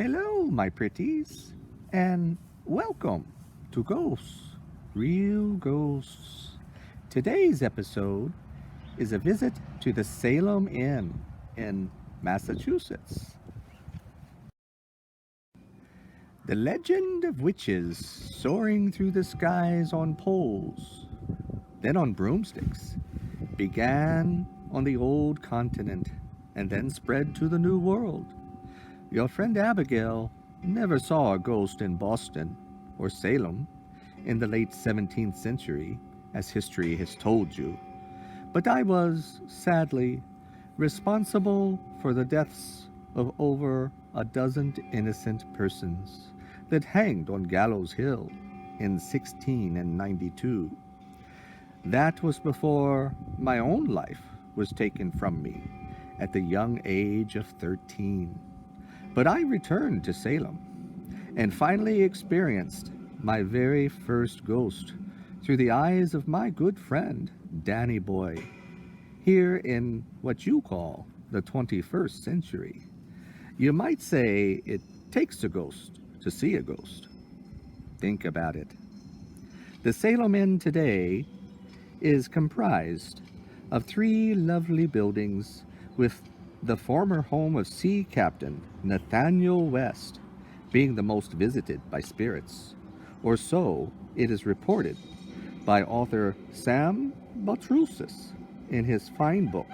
Hello, my pretties, and welcome to Ghosts, Real Ghosts. Today's episode is a visit to the Salem Inn in Massachusetts. The legend of witches soaring through the skies on poles, then on broomsticks, began on the old continent and then spread to the New World. Your friend Abigail never saw a ghost in Boston or Salem in the late 17th century, as history has told you, but I was, sadly, responsible for the deaths of over a dozen innocent persons that hanged on Gallows Hill in 1692. That was before my own life was taken from me at the young age of 13. But I returned to Salem and finally experienced my very first ghost through the eyes of my good friend, Danny Boy, here in what you call the 21st century. You might say it takes a ghost to see a ghost. Think about it. The Salem Inn today is comprised of three lovely buildings with the former home of Sea Captain Nathaniel West being the most visited by spirits, or so it is reported by author Sam Botrusis in his fine book,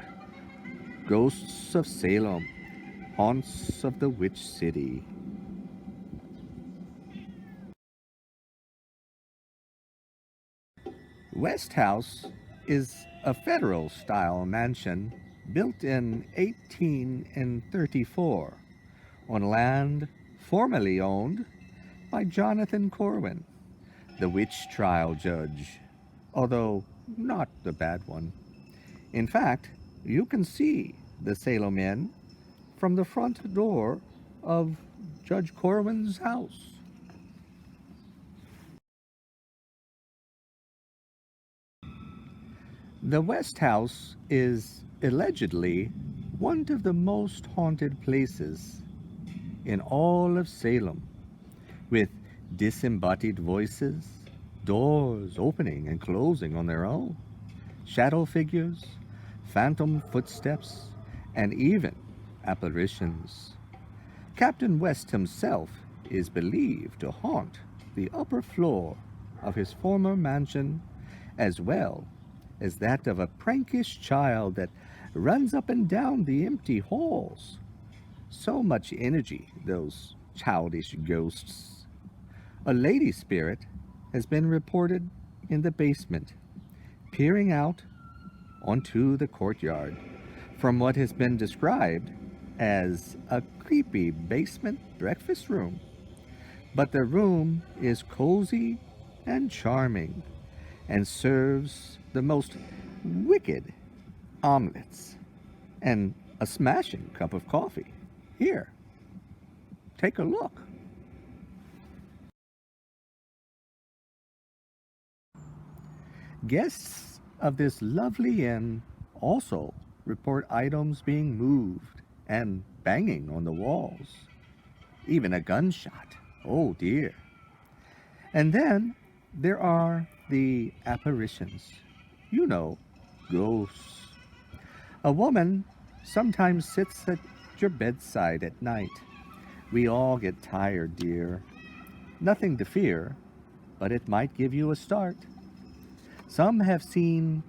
Ghosts of Salem, Haunts of the Witch City. West House is a federal-style mansion built in 1834 on land formerly owned by Jonathan Corwin, the witch trial judge, although not the bad one. In fact, you can see the Salem Inn from the front door of Judge Corwin's house. The West House is allegedly one of the most haunted places in all of Salem, with disembodied voices, doors opening and closing on their own, shadow figures, phantom footsteps, and even apparitions. Captain West himself is believed to haunt the upper floor of his former mansion, as well as that of a prankish child that runs up and down the empty halls. So much energy, those childish ghosts. A lady spirit has been reported in the basement, peering out onto the courtyard from what has been described as a creepy basement breakfast room. But the room is cozy and charming and serves the most wicked omelets and a smashing cup of coffee. Here, take a look. Guests of this lovely inn also report items being moved and banging on the walls. Even a gunshot. Oh dear. And then there are the apparitions. You know, ghosts. A woman sometimes sits at your bedside at night. We all get tired, dear. Nothing to fear, but it might give you a start. Some have seen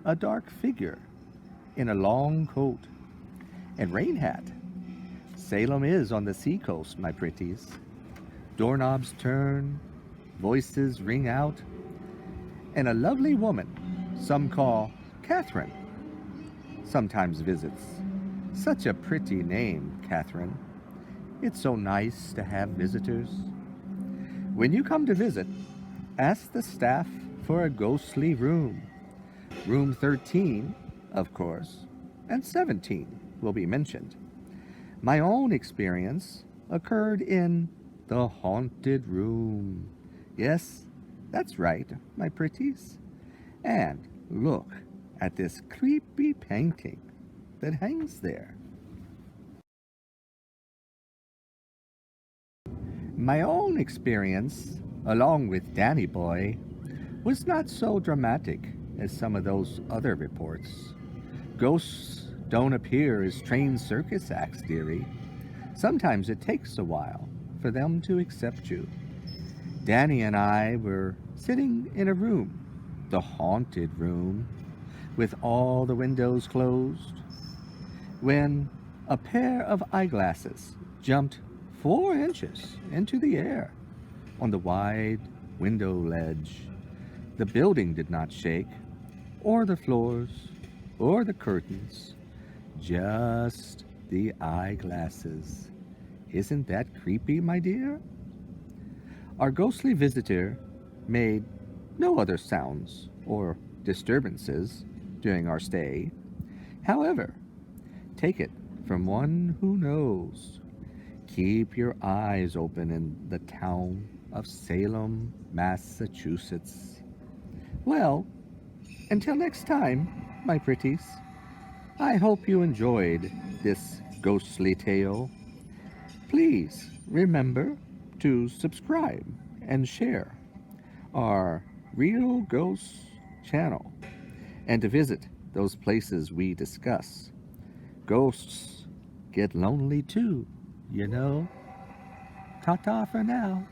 a dark figure in a long coat and rain hat. Salem is on the seacoast, my pretties. Doorknobs turn, voices ring out, and a lovely woman, some call Catherine, sometimes visits. Such a pretty name, Catherine. It's so nice to have visitors. When you come to visit, ask the staff for a ghostly room. Room 13, of course, and 17 will be mentioned. My own experience occurred in the haunted room. Yes, that's right, my pretties. And look at this creepy painting that hangs there. My own experience, along with Danny Boy, was not so dramatic as some of those other reports. Ghosts don't appear as trained circus acts, dearie. Sometimes it takes a while for them to accept you. Danny and I were sitting in a room, the haunted room, with all the windows closed, when a pair of eyeglasses jumped 4 inches into the air on the wide window ledge. The building did not shake, or the floors, or the curtains, just the eyeglasses. Isn't that creepy, my dear? Our ghostly visitor made no other sounds or disturbances during our stay. However, take it from one who knows. Keep your eyes open in the town of Salem, Massachusetts. Well, until next time, my pretties, I hope you enjoyed this ghostly tale. Please remember to subscribe and share our Real Ghosts channel and to visit those places we discuss. Ghosts get lonely too, you know. Ta-ta for now.